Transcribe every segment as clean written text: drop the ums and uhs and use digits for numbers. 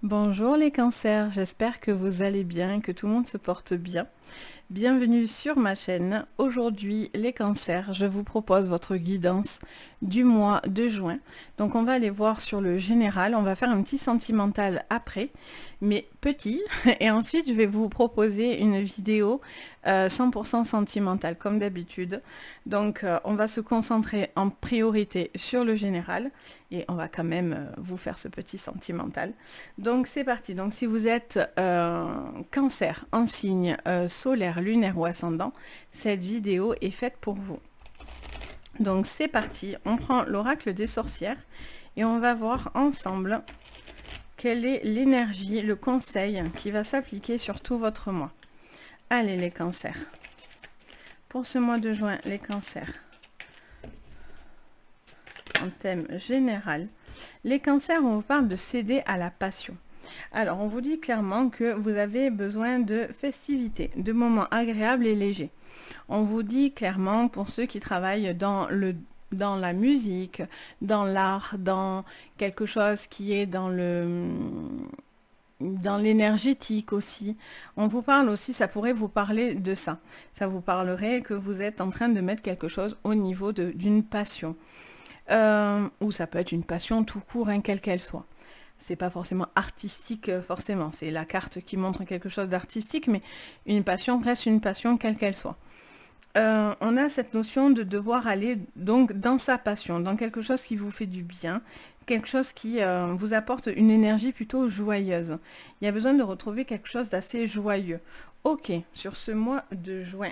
Bonjour les cancers, j'espère que vous allez bien, que tout le monde se porte bien. Bienvenue sur ma chaîne. Aujourd'hui les cancers, je vous propose votre guidance du mois de juin. Donc on va aller voir sur le général, on va faire un petit sentimental après, mais petit. Et ensuite je vais vous proposer une vidéo 100% sentimentale comme d'habitude. Donc on va se concentrer en priorité sur le général et on va quand même vous faire ce petit sentimental. Donc c'est parti. Donc si vous êtes cancer en signe solaire, lunaire ou ascendant, cette vidéo est faite pour vous. Donc c'est parti, on prend l'oracle des sorcières et on va voir ensemble quelle est l'énergie, le conseil qui va s'appliquer sur tout votre mois. Allez les cancers. Pour ce mois de juin, les cancers. En thème général, les cancers, on vous parle de céder à la passion. Alors, on vous dit clairement que vous avez besoin de festivités, de moments agréables et légers. On vous dit clairement, pour ceux qui travaillent dans la musique, dans l'art, dans quelque chose qui est dans l'énergétique aussi. On vous parle aussi, ça pourrait vous parler de ça. Ça vous parlerait que vous êtes en train de mettre quelque chose au niveau d'une passion. Ou ça peut être une passion tout court, hein, quelle qu'elle soit. C'est pas forcément artistique, forcément. C'est la carte qui montre quelque chose d'artistique, mais une passion reste une passion, quelle qu'elle soit. On a cette notion de devoir aller donc dans sa passion, dans quelque chose qui vous fait du bien, quelque chose qui vous apporte une énergie plutôt joyeuse. Il y a besoin de retrouver quelque chose d'assez joyeux. Ok, sur ce mois de juin.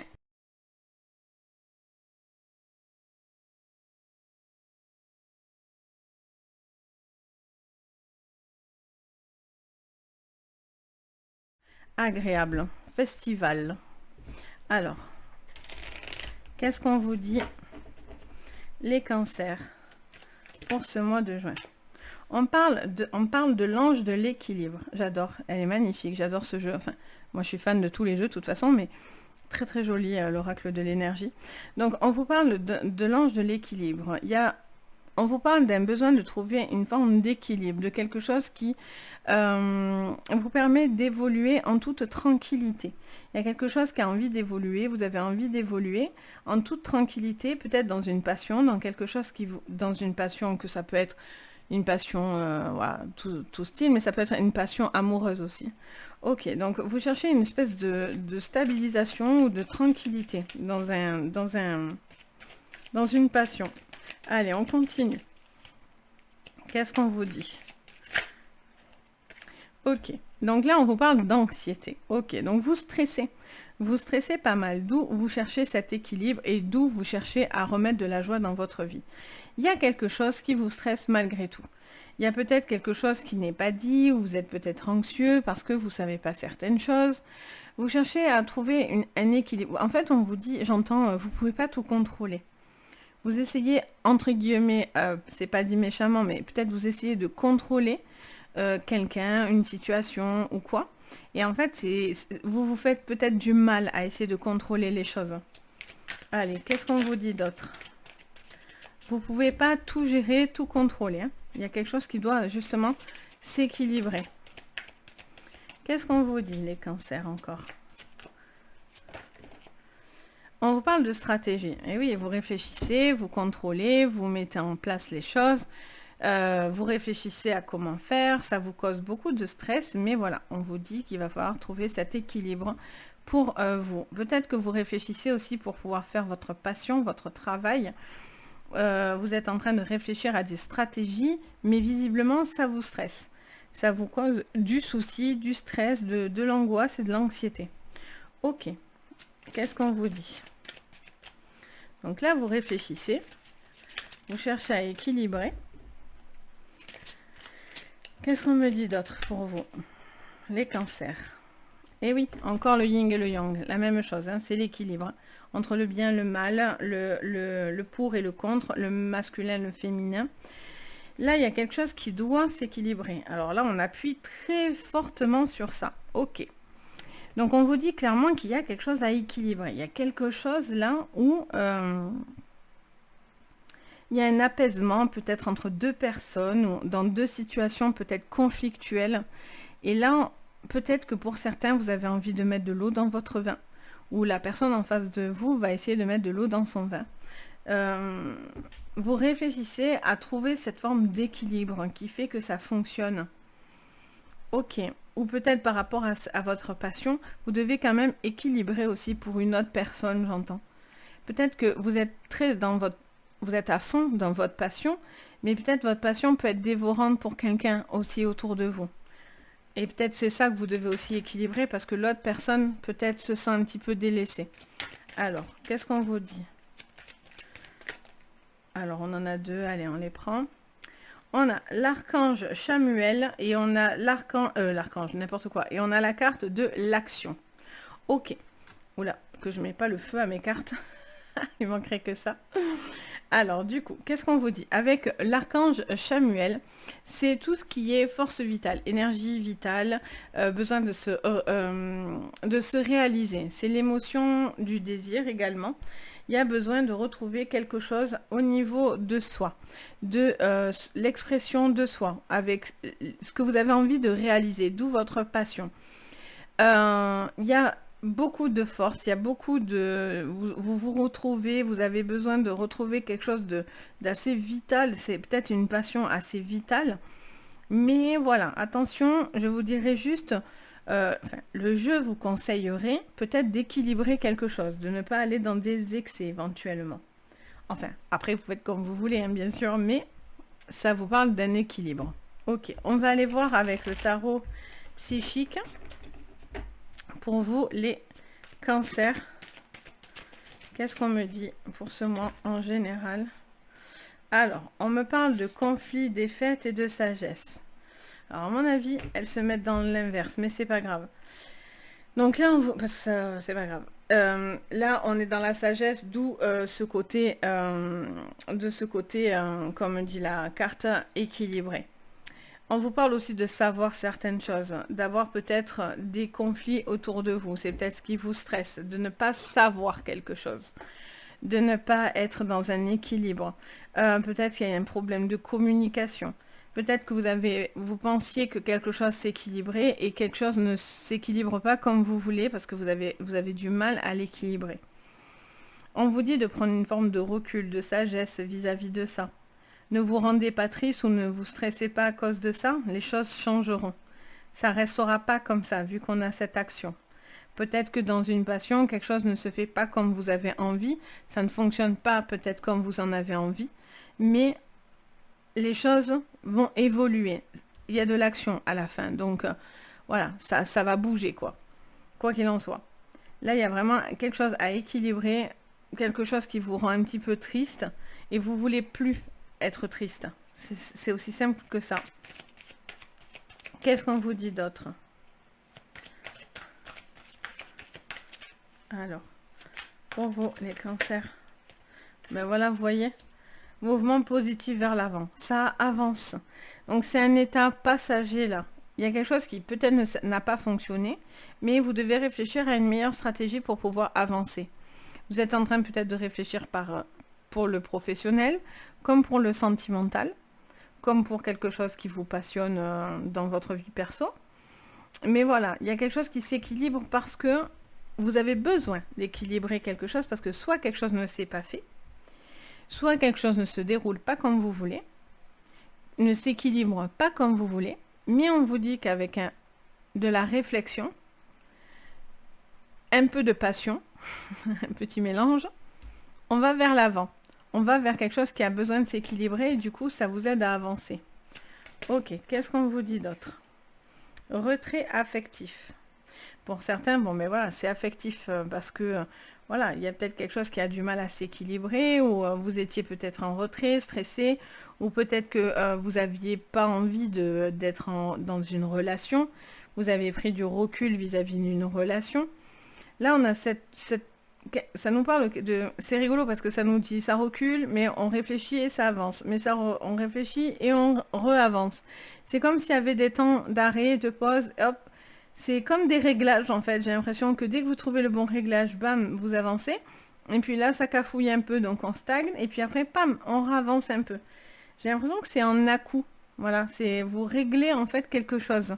Agréable, festival. Alors, qu'est-ce qu'on vous dit, les cancers, pour ce mois de juin? On parle de l'ange de l'équilibre. J'adore, elle est magnifique, j'adore ce jeu. Enfin, moi je suis fan de tous les jeux de toute façon, mais très très joli l'oracle de l'énergie. Donc on vous parle de l'ange de l'équilibre. On vous parle d'un besoin de trouver une forme d'équilibre, de quelque chose qui vous permet d'évoluer en toute tranquillité. Il y a quelque chose qui a envie d'évoluer, vous avez envie d'évoluer en toute tranquillité, peut-être dans une passion, dans quelque chose dans une passion que ça peut être une passion, voilà, tout style, mais ça peut être une passion amoureuse aussi. Ok, donc vous cherchez une espèce de stabilisation ou de tranquillité dans une passion. Allez, on continue. Qu'est-ce qu'on vous dit? Ok, donc là on vous parle d'anxiété. Ok, donc vous stressez. Vous stressez pas mal, d'où vous cherchez cet équilibre et d'où vous cherchez à remettre de la joie dans votre vie. Il y a quelque chose qui vous stresse malgré tout. Il y a peut-être quelque chose qui n'est pas dit, ou vous êtes peut-être anxieux parce que vous ne savez pas certaines choses. Vous cherchez à trouver un équilibre. En fait, on vous dit, j'entends, vous ne pouvez pas tout contrôler. Vous essayez, entre guillemets, c'est pas dit méchamment, mais peut-être vous essayez de contrôler quelqu'un, une situation ou quoi. Et en fait, vous vous faites peut-être du mal à essayer de contrôler les choses. Allez, qu'est-ce qu'on vous dit d'autre? Vous ne pouvez pas tout gérer, tout contrôler. Hein. Il y a quelque chose qui doit justement s'équilibrer. Qu'est-ce qu'on vous dit, les cancers, encore? On vous parle de stratégie. Et oui, vous réfléchissez, vous contrôlez, vous mettez en place les choses. Vous réfléchissez à comment faire, ça vous cause beaucoup de stress, mais voilà, on vous dit qu'il va falloir trouver cet équilibre pour vous. Peut-être que vous réfléchissez aussi pour pouvoir faire votre passion, votre travail. Vous êtes en train de réfléchir à des stratégies, mais visiblement, ça vous stresse. Ça vous cause du souci, du stress, de l'angoisse et de l'anxiété. Ok, qu'est-ce qu'on vous dit? Donc là, vous réfléchissez, vous cherchez à équilibrer. Qu'est-ce qu'on me dit d'autre pour vous? Les cancers. Et oui, encore le yin et le yang, la même chose, hein, c'est l'équilibre entre le bien et le mal, le pour et le contre, le masculin et le féminin. Là, il y a quelque chose qui doit s'équilibrer. Alors là, on appuie très fortement sur ça. Ok. Donc, on vous dit clairement qu'il y a quelque chose à équilibrer. Il y a quelque chose là où il y a un apaisement peut-être entre deux personnes ou dans deux situations peut-être conflictuelles. Et là, peut-être que pour certains, vous avez envie de mettre de l'eau dans votre vin, ou la personne en face de vous va essayer de mettre de l'eau dans son vin. Vous réfléchissez à trouver cette forme d'équilibre qui fait que ça fonctionne. Ok. Ou peut-être par rapport à votre passion, vous devez quand même équilibrer aussi pour une autre personne, j'entends. Peut-être que vous êtes vous êtes à fond dans votre passion, mais peut-être votre passion peut être dévorante pour quelqu'un aussi autour de vous. Et peut-être c'est ça que vous devez aussi équilibrer parce que l'autre personne peut-être se sent un petit peu délaissée. Alors, qu'est-ce qu'on vous dit? Alors, on en a deux, allez, on les prend. On a l'archange Chamuel et on a l'archange, n'importe quoi. Et on a la carte de l'action. Ok. Oula, que je mets pas le feu à mes cartes. Il manquerait que ça. Alors, du coup, qu'est-ce qu'on vous dit? Avec l'archange Chamuel, c'est tout ce qui est force vitale, énergie vitale, besoin de se réaliser. C'est l'émotion du désir également. Il y a besoin de retrouver quelque chose au niveau de soi, de l'expression de soi, avec ce que vous avez envie de réaliser, d'où votre passion. Il y a beaucoup de force, il y a beaucoup de... vous retrouvez, vous avez besoin de retrouver quelque chose d'assez vital, c'est peut-être une passion assez vitale, mais voilà, attention, je vous dirais juste, le jeu vous conseillerait peut-être d'équilibrer quelque chose, de ne pas aller dans des excès éventuellement. Enfin, après vous faites comme vous voulez, hein, bien sûr, mais ça vous parle d'un équilibre. Ok, on va aller voir avec le tarot psychique. Pour vous, les cancers, qu'est-ce qu'on me dit pour ce mois en général? Alors, on me parle de conflit, défaite et de sagesse. Alors, à mon avis, elles se mettent dans l'inverse, mais c'est pas grave. Donc là, parce que c'est pas grave. Là, on est dans la sagesse, d'où ce côté, comme dit la carte, équilibré. On vous parle aussi de savoir certaines choses, d'avoir peut-être des conflits autour de vous. C'est peut-être ce qui vous stresse, de ne pas savoir quelque chose, de ne pas être dans un équilibre. Peut-être qu'il y a un problème de communication. Peut-être que vous pensiez que quelque chose s'équilibrait et quelque chose ne s'équilibre pas comme vous voulez parce que vous avez du mal à l'équilibrer. On vous dit de prendre une forme de recul, de sagesse vis-à-vis de ça. Ne vous rendez pas triste ou ne vous stressez pas à cause de ça, les choses changeront. Ça ne restera pas comme ça, vu qu'on a cette action. Peut-être que dans une passion, quelque chose ne se fait pas comme vous avez envie, ça ne fonctionne pas peut-être comme vous en avez envie, mais les choses vont évoluer. Il y a de l'action à la fin, donc voilà, ça va bouger, quoi qu'il en soit. Là, il y a vraiment quelque chose à équilibrer, quelque chose qui vous rend un petit peu triste, et vous voulez plus être triste. C'est aussi simple que ça. Qu'est-ce qu'on vous dit d'autre? Alors, pour vous, les cancers. Ben voilà, vous voyez, mouvement positif vers l'avant. Ça avance. Donc, c'est un état passager, là. Il y a quelque chose qui peut-être n'a pas fonctionné, mais vous devez réfléchir à une meilleure stratégie pour pouvoir avancer. Vous êtes en train peut-être de réfléchir pour le professionnel, comme pour le sentimental, comme pour quelque chose qui vous passionne dans votre vie perso. Mais voilà, il y a quelque chose qui s'équilibre parce que vous avez besoin d'équilibrer quelque chose parce que soit quelque chose ne s'est pas fait, soit quelque chose ne se déroule pas comme vous voulez, ne s'équilibre pas comme vous voulez, mais on vous dit qu'avec de la réflexion, un peu de passion, un petit mélange, on va vers l'avant. On va vers quelque chose qui a besoin de s'équilibrer et du coup, ça vous aide à avancer. Ok, qu'est-ce qu'on vous dit d'autre? Retrait affectif. Pour certains, bon, mais voilà, c'est affectif parce que, voilà, il y a peut-être quelque chose qui a du mal à s'équilibrer ou vous étiez peut-être en retrait, stressé, ou peut-être que vous n'aviez pas envie d'être dans une relation, vous avez pris du recul vis-à-vis d'une relation. Là, on a ça nous parle c'est rigolo parce que ça nous dit ça recule, mais on réfléchit et ça avance. Mais on réfléchit et on re-avance. C'est comme s'il y avait des temps d'arrêt, de pause, hop. C'est comme des réglages en fait. J'ai l'impression que dès que vous trouvez le bon réglage, bam, vous avancez. Et puis là, ça cafouille un peu, donc on stagne. Et puis après, pam, on avance un peu. J'ai l'impression que c'est en à-coup. Voilà, vous réglez en fait quelque chose.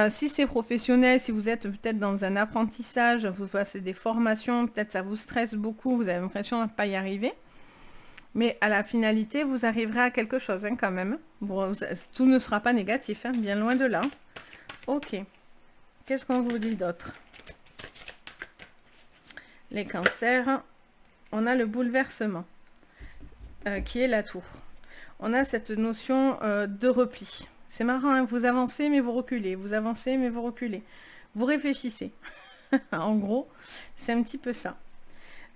Si c'est professionnel, si vous êtes peut-être dans un apprentissage, vous passez des formations, peut-être ça vous stresse beaucoup, vous avez l'impression de ne pas y arriver. Mais à la finalité, vous arriverez à quelque chose hein, quand même. Tout ne sera pas négatif, hein, bien loin de là. Ok. Qu'est-ce qu'on vous dit d'autre? Les cancers, on a le bouleversement, qui est la tour. On a cette notion de repli. C'est marrant, hein, vous avancez mais vous reculez, vous avancez mais vous reculez. Vous réfléchissez. En gros, c'est un petit peu ça.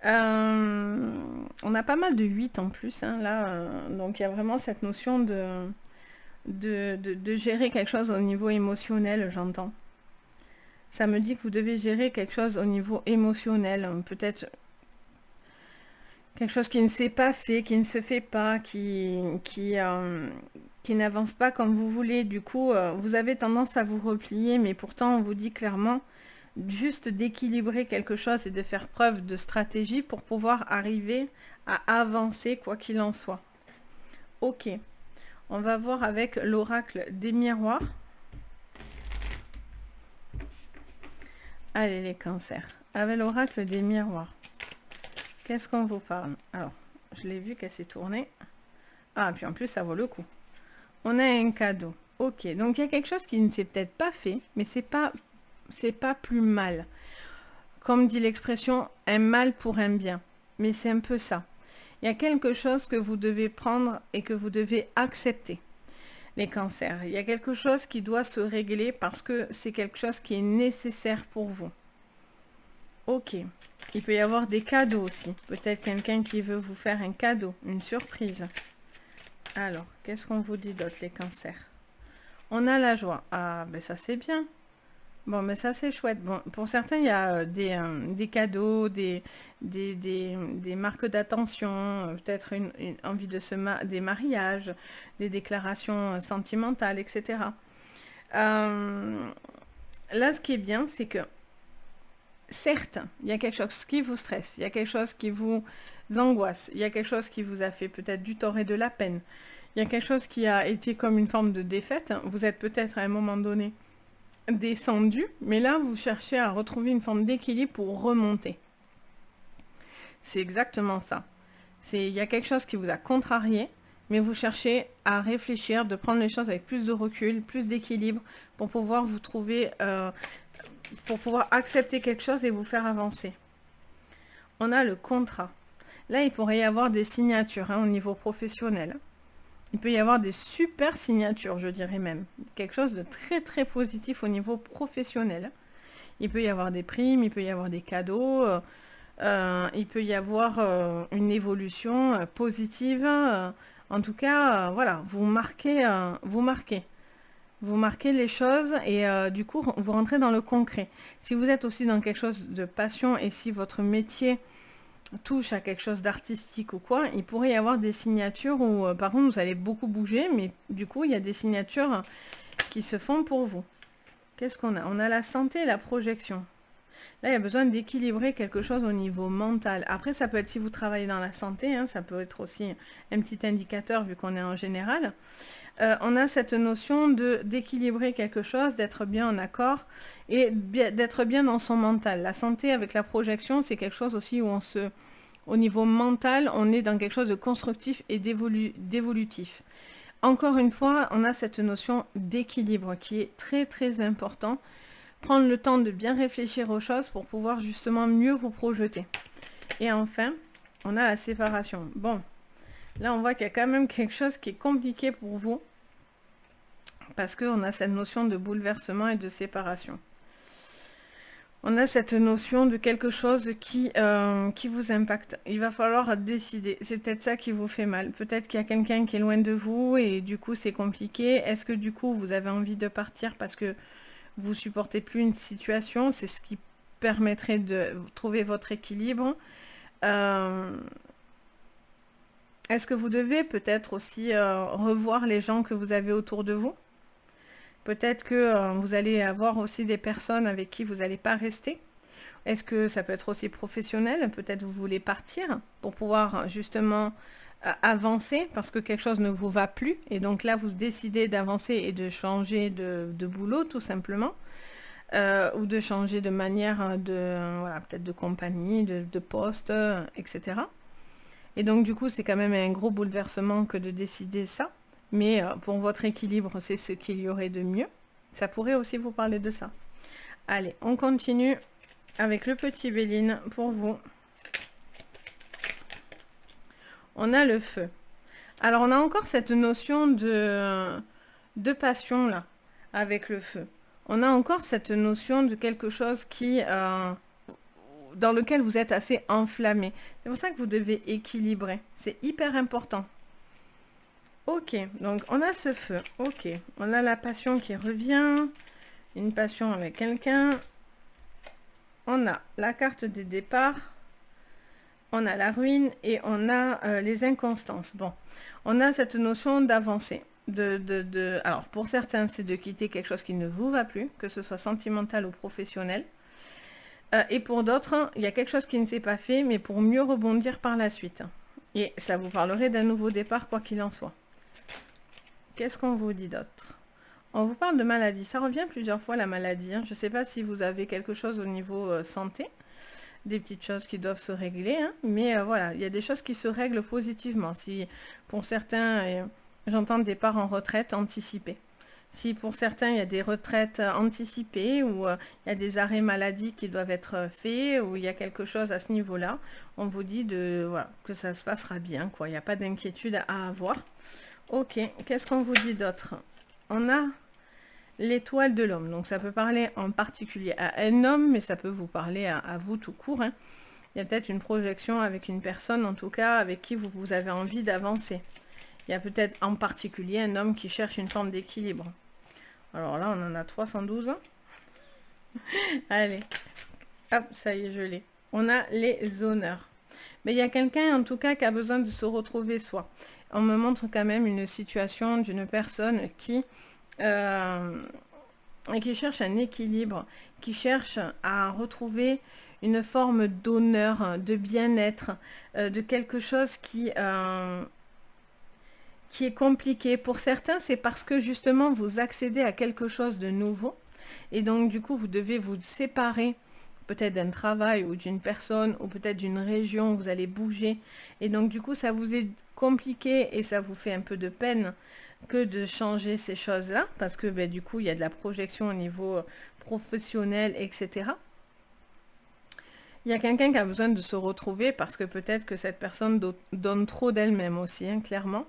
On a pas mal de 8 en plus, hein, là, donc il y a vraiment cette notion de gérer quelque chose au niveau émotionnel, j'entends. Ça me dit que vous devez gérer quelque chose au niveau émotionnel, peut-être quelque chose qui ne s'est pas fait, qui ne se fait pas, qui n'avance pas comme vous voulez. Du coup, vous avez tendance à vous replier, mais pourtant on vous dit clairement juste d'équilibrer quelque chose et de faire preuve de stratégie pour pouvoir arriver à avancer quoi qu'il en soit. Ok, on va voir avec l'oracle des miroirs. Allez les cancers, avec l'oracle des miroirs, qu'est-ce qu'on vous parle? Alors, je l'ai vu qu'elle s'est tournée. Ah, puis en plus ça vaut le coup. On a un cadeau. Ok, donc il y a quelque chose qui ne s'est peut-être pas fait, mais c'est pas plus mal. Comme dit l'expression, un mal pour un bien. Mais c'est un peu ça. Il y a quelque chose que vous devez prendre et que vous devez accepter. Les cancers, il y a quelque chose qui doit se régler parce que c'est quelque chose qui est nécessaire pour vous. Ok. Il peut y avoir des cadeaux aussi. Peut-être quelqu'un qui veut vous faire un cadeau, une surprise. Alors, qu'est-ce qu'on vous dit d'autre, les cancers? On a la joie. Ah, ben ça c'est bien. Bon, mais ça c'est chouette. Bon, pour certains, il y a des cadeaux, des marques d'attention, peut-être une envie de des mariages, des déclarations sentimentales, etc. Là, ce qui est bien, c'est que certes, il y a quelque chose qui vous stresse, il y a quelque chose qui vous angoisse, il y a quelque chose qui vous a fait peut-être du tort et de la peine, il y a quelque chose qui a été comme une forme de défaite. Vous êtes peut-être à un moment donné descendu, mais là vous cherchez à retrouver une forme d'équilibre pour remonter. C'est exactement ça. Il y a quelque chose qui vous a contrarié, mais vous cherchez à réfléchir, de prendre les choses avec plus de recul, plus d'équilibre, pour pouvoir vous trouver, pour pouvoir accepter quelque chose et vous faire avancer. On a le contrat. Là, il pourrait y avoir des signatures hein, au niveau professionnel. Il peut y avoir des super signatures, je dirais même. Quelque chose de très très positif au niveau professionnel. Il peut y avoir des primes, il peut y avoir des cadeaux, il peut y avoir une évolution positive. En tout cas, voilà, vous marquez les choses et du coup, vous rentrez dans le concret. Si vous êtes aussi dans quelque chose de passion et si votre métier touche à quelque chose d'artistique ou quoi, il pourrait y avoir des signatures où, par contre, vous allez beaucoup bouger, mais du coup, il y a des signatures qui se font pour vous. Qu'est-ce qu'on a? On a la santé et la projection. Là, il y a besoin d'équilibrer quelque chose au niveau mental. Après, ça peut être si vous travaillez dans la santé, hein, ça peut être aussi un petit indicateur vu qu'on est en général. On a cette notion d'équilibrer quelque chose, d'être bien en accord et d'être bien dans son mental. La santé avec la projection, c'est quelque chose aussi où au niveau mental, on est dans quelque chose de constructif et d'évolutif. Encore une fois, on a cette notion d'équilibre qui est très très important. Prendre le temps de bien réfléchir aux choses pour pouvoir justement mieux vous projeter. Et enfin, on a la séparation. Bon, là on voit qu'il y a quand même quelque chose qui est compliqué pour vous. Parce qu'on a cette notion de bouleversement et de séparation. On a cette notion de quelque chose qui vous impacte. Il va falloir décider. C'est peut-être ça qui vous fait mal. Peut-être qu'il y a quelqu'un qui est loin de vous et du coup c'est compliqué. Est-ce que du coup vous avez envie de partir parce que vous supportez plus une situation? C'est ce qui permettrait de trouver votre équilibre. Est-ce que vous devez peut-être aussi revoir les gens que vous avez autour de vous? Peut-être que vous allez avoir aussi des personnes avec qui vous n'allez pas rester. Est-ce que ça peut être aussi professionnel? Peut-être vous voulez partir pour pouvoir justement avancer parce que quelque chose ne vous va plus. Et donc là, vous décidez d'avancer et de changer de boulot, tout simplement. Ou de changer de manière voilà, peut-être de compagnie, de poste, etc. Et donc du coup, c'est quand même un gros bouleversement que de décider ça. Mais pour votre équilibre, c'est ce qu'il y aurait de mieux. Ça pourrait aussi vous parler de ça. Allez, on continue avec le petit Béline pour vous. On a le feu. Alors, on a encore cette notion de passion là, avec le feu. On a encore cette notion de quelque chose qui, dans lequel vous êtes assez enflammé. C'est pour ça que vous devez équilibrer. C'est hyper important. Ok, donc on a ce feu. Ok, on a la passion qui revient. Une passion avec quelqu'un. On a la carte des départs. On a la ruine et on a les inconstances. Bon, on a cette notion d'avancer. Alors, pour certains, c'est de quitter quelque chose qui ne vous va plus, que ce soit sentimental ou professionnel. Et pour d'autres, il y a quelque chose qui ne s'est pas fait, mais pour mieux rebondir par la suite. Et ça vous parlerait d'un nouveau départ, quoi qu'il en soit. Qu'est-ce qu'on vous dit d'autre? On vous parle de maladie. Ça revient plusieurs fois, la maladie. Hein. Je ne sais pas si vous avez quelque chose au niveau santé. Des petites choses qui doivent se régler. Hein. Mais voilà, il y a des choses qui se règlent positivement. Si pour certains, j'entends départ en retraite anticipé. Si pour certains, il y a des retraites anticipées ou il y a des arrêts maladie qui doivent être faits ou il y a quelque chose à ce niveau-là, on vous dit voilà, que ça se passera bien, quoi. Il n'y a pas d'inquiétude à avoir. Ok, qu'est-ce qu'on vous dit d'autre? On a l'étoile de l'homme. Donc ça peut parler en particulier à un homme, mais ça peut vous parler à vous tout court. Hein. Il y a peut-être une projection avec une personne, en tout cas, avec qui vous avez envie d'avancer. Il y a peut-être en particulier un homme qui cherche une forme d'équilibre. Alors là, on en a 312. Allez, hop, ça y est, je l'ai. On a les honneurs. Mais il y a quelqu'un, en tout cas, qui a besoin de se retrouver soi. On me montre quand même une situation d'une personne qui cherche un équilibre, qui cherche à retrouver une forme d'honneur, de bien-être, de quelque chose qui est compliqué. Pour certains, c'est parce que justement, vous accédez à quelque chose de nouveau. Et donc, du coup, vous devez vous séparer peut-être d'un travail ou d'une personne ou peut-être d'une région, vous allez bouger. Et donc, du coup, ça vous est compliqué et ça vous fait un peu de peine que de changer ces choses-là parce que ben, du coup, il y a de la projection au niveau professionnel, etc. Il y a quelqu'un qui a besoin de se retrouver parce que peut-être que cette personne donne trop d'elle-même aussi, hein, clairement.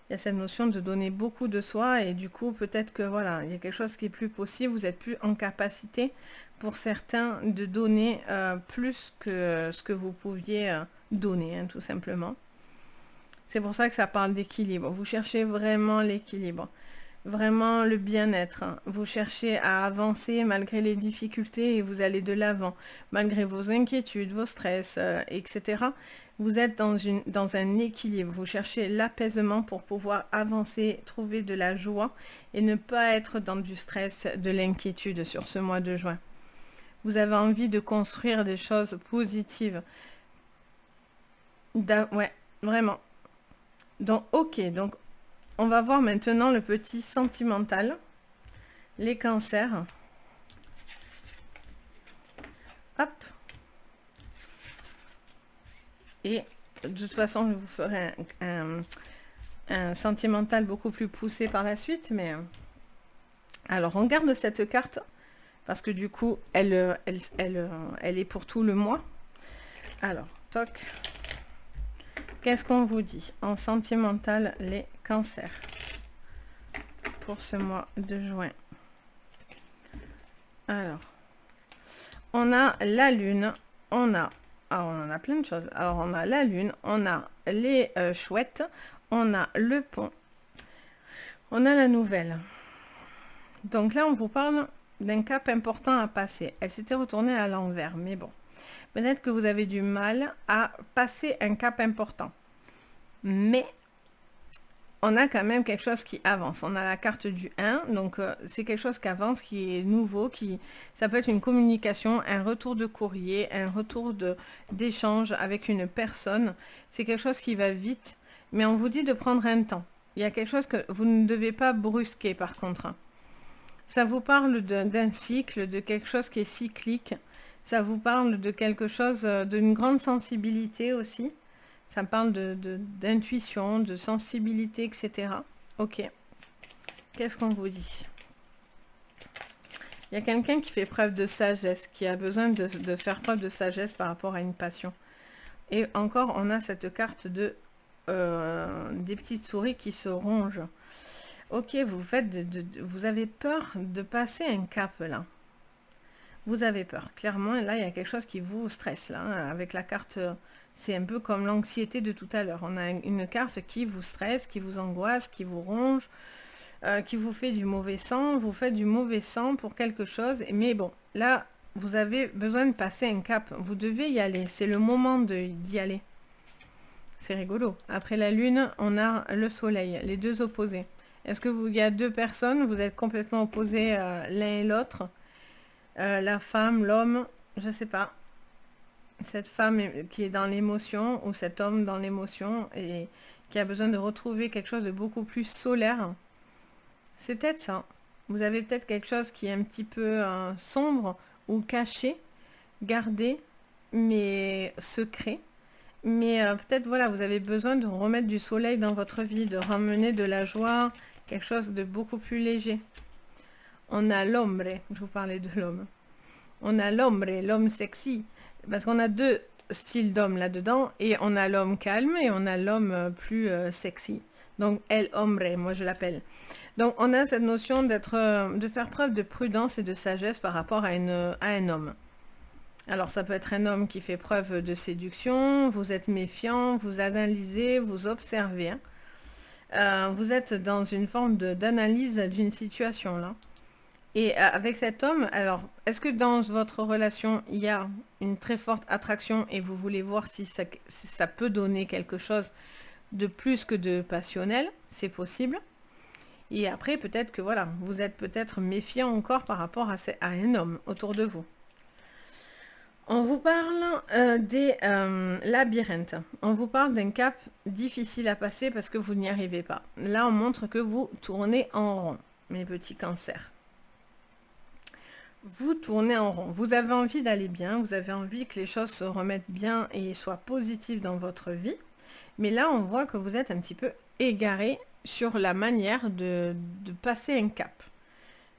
Il y a cette notion de donner beaucoup de soi et du coup, peut-être que voilà, il y a quelque chose qui est plus possible, vous n'êtes plus en capacité pour certains de donner plus que ce que vous pouviez donner, hein, tout simplement. C'est pour ça que ça parle d'équilibre. Vous cherchez vraiment l'équilibre, vraiment le bien-être. Hein. Vous cherchez à avancer malgré les difficultés et vous allez de l'avant, malgré vos inquiétudes, vos stress, etc. Vous êtes dans un équilibre. Vous cherchez l'apaisement pour pouvoir avancer, trouver de la joie et ne pas être dans du stress, de l'inquiétude sur ce mois de juin. Vous avez envie de construire des choses positives. Ouais, vraiment. Donc, ok, donc on va voir maintenant le petit sentimental, les cancers. Hop. Et de toute façon, je vous ferai un sentimental beaucoup plus poussé par la suite. Mais alors, on garde cette carte parce que du coup, elle est pour tout le mois. Alors, toc. Qu'est-ce qu'on vous dit en sentimental, les cancers pour ce mois de juin? Alors, on a la lune, on en a plein de choses. Alors, on a la lune, on a les chouettes, on a le pont, on a la nouvelle. Donc là, on vous parle d'un cap important à passer. Elle s'était retournée à l'envers, mais bon. Peut-être que vous avez du mal à passer un cap important. Mais on a quand même quelque chose qui avance. On a la carte du 1, donc c'est quelque chose qui avance, qui est nouveau, ça peut être une communication, un retour de courrier, un retour d'échange avec une personne. C'est quelque chose qui va vite, mais on vous dit de prendre un temps. Il y a quelque chose que vous ne devez pas brusquer par contre. Ça vous parle d'un cycle, de quelque chose qui est cyclique. Ça vous parle de quelque chose, d'une grande sensibilité aussi. Ça parle d'intuition, de sensibilité, etc. Ok. Qu'est-ce qu'on vous dit? Il y a quelqu'un qui fait preuve de sagesse, qui a besoin de faire preuve de sagesse par rapport à une passion. Et encore, on a cette carte des petites souris qui se rongent. Ok, vous avez peur de passer un cap là. Vous avez peur. Clairement, là, il y a quelque chose qui vous stresse là. Avec la carte, c'est un peu comme l'anxiété de tout à l'heure. On a une carte qui vous stresse, qui vous angoisse, qui vous ronge, qui vous fait du mauvais sang. Vous faites du mauvais sang pour quelque chose. Mais bon, là, vous avez besoin de passer un cap. Vous devez y aller. C'est le moment d'y aller. C'est rigolo. Après la lune, on a le soleil, les deux opposés. Est-ce que il y a deux personnes, vous êtes complètement opposés l'un et l'autre, la femme, l'homme, je sais pas. Cette femme qui est dans l'émotion ou cet homme dans l'émotion et qui a besoin de retrouver quelque chose de beaucoup plus solaire. C'est peut-être ça. Vous avez peut-être quelque chose qui est un petit peu sombre ou caché, gardé, mais secret. Mais peut-être, voilà, vous avez besoin de remettre du soleil dans votre vie, de ramener de la joie, quelque chose de beaucoup plus léger. On a l'ombre, je vous parlais de l'homme. On a l'ombre, l'homme sexy, parce qu'on a deux styles d'hommes là-dedans, et on a l'homme calme et on a l'homme plus sexy. Donc, el hombre, moi je l'appelle. Donc, on a cette notion de faire preuve de prudence et de sagesse par rapport à un homme. Alors, ça peut être un homme qui fait preuve de séduction, vous êtes méfiant, vous analysez, vous observez. Vous êtes dans une forme d'analyse d'une situation là. Et avec cet homme, alors, est-ce que dans votre relation, il y a une très forte attraction et vous voulez voir si ça peut donner quelque chose de plus que de passionnel? C'est possible. Et après, peut-être que voilà, vous êtes peut-être méfiant encore par rapport à un homme autour de vous. On vous parle des labyrinthes. On vous parle d'un cap difficile à passer parce que vous n'y arrivez pas. Là, on montre que vous tournez en rond, mes petits cancers. Vous tournez en rond. Vous avez envie d'aller bien, vous avez envie que les choses se remettent bien et soient positives dans votre vie. Mais là, on voit que vous êtes un petit peu égaré sur la manière de passer un cap.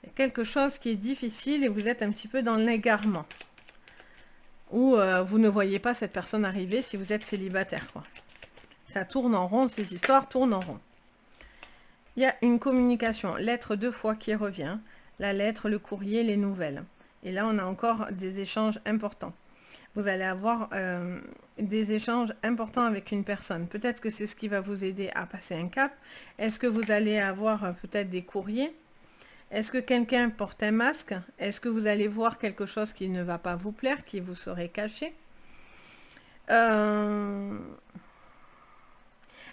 Il y a quelque chose qui est difficile et vous êtes un petit peu dans l'égarement. Ou vous ne voyez pas cette personne arriver si vous êtes célibataire, quoi. Ça tourne en rond, ces histoires tournent en rond. Il y a une communication, lettre 2 fois qui revient. La lettre, le courrier, les nouvelles. Et là, on a encore des échanges importants. Vous allez avoir des échanges importants avec une personne. Peut-être que c'est ce qui va vous aider à passer un cap. Est-ce que vous allez avoir peut-être des courriers? Est-ce que quelqu'un porte un masque? Est-ce que vous allez voir quelque chose qui ne va pas vous plaire, qui vous serait caché?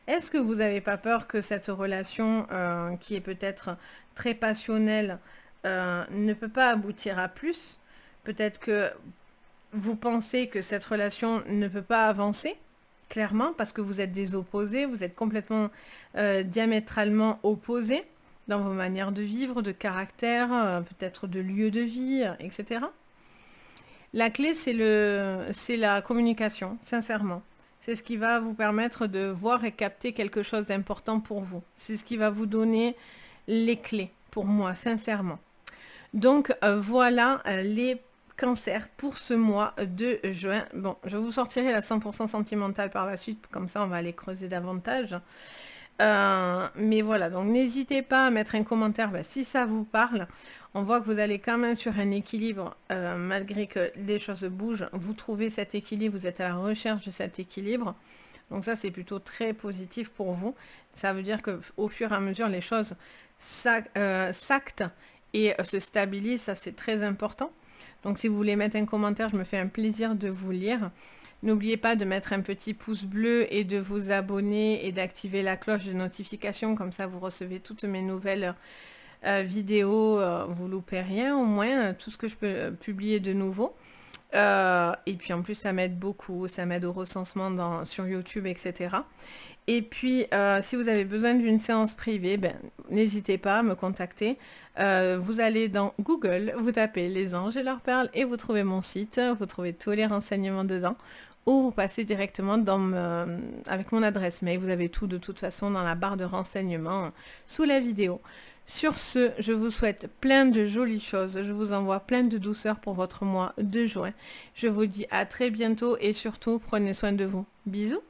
Est-ce que vous n'avez pas peur que cette relation qui est peut-être très passionnelle ne peut pas aboutir à plus? Peut-être que vous pensez que cette relation ne peut pas avancer, clairement, parce que vous êtes des opposés, vous êtes complètement diamétralement opposés dans vos manières de vivre, de caractère, peut-être de lieu de vie, etc. La clé, c'est la communication, sincèrement. C'est ce qui va vous permettre de voir et capter quelque chose d'important pour vous. C'est ce qui va vous donner les clés, pour moi, sincèrement. Donc, voilà les cancers pour ce mois de juin. Bon, je vous sortirai la 100% sentimentale par la suite, comme ça on va aller creuser davantage. Mais voilà, donc n'hésitez pas à mettre un commentaire si ça vous parle. On voit que vous allez quand même sur un équilibre, malgré que les choses bougent. Vous trouvez cet équilibre, vous êtes à la recherche de cet équilibre. Donc ça, c'est plutôt très positif pour vous. Ça veut dire qu'au fur et à mesure, les choses s'actent et se stabilisent. Ça, c'est très important. Donc si vous voulez mettre un commentaire, je me fais un plaisir de vous lire. N'oubliez pas de mettre un petit pouce bleu et de vous abonner et d'activer la cloche de notification, comme ça vous recevez toutes mes nouvelles vidéos, vous loupez rien au moins, tout ce que je peux publier de nouveau. Et puis en plus ça m'aide beaucoup, ça m'aide au recensement sur YouTube, etc. Et puis si vous avez besoin d'une séance privée, n'hésitez pas à me contacter. Vous allez dans Google, vous tapez les anges et leurs perles et vous trouvez mon site, vous trouvez tous les renseignements dedans. Ou vous passez directement avec mon adresse mail, vous avez tout de toute façon dans la barre de renseignements sous la vidéo. Sur ce, je vous souhaite plein de jolies choses, je vous envoie plein de douceur pour votre mois de juin. Je vous dis à très bientôt et surtout prenez soin de vous. Bisous!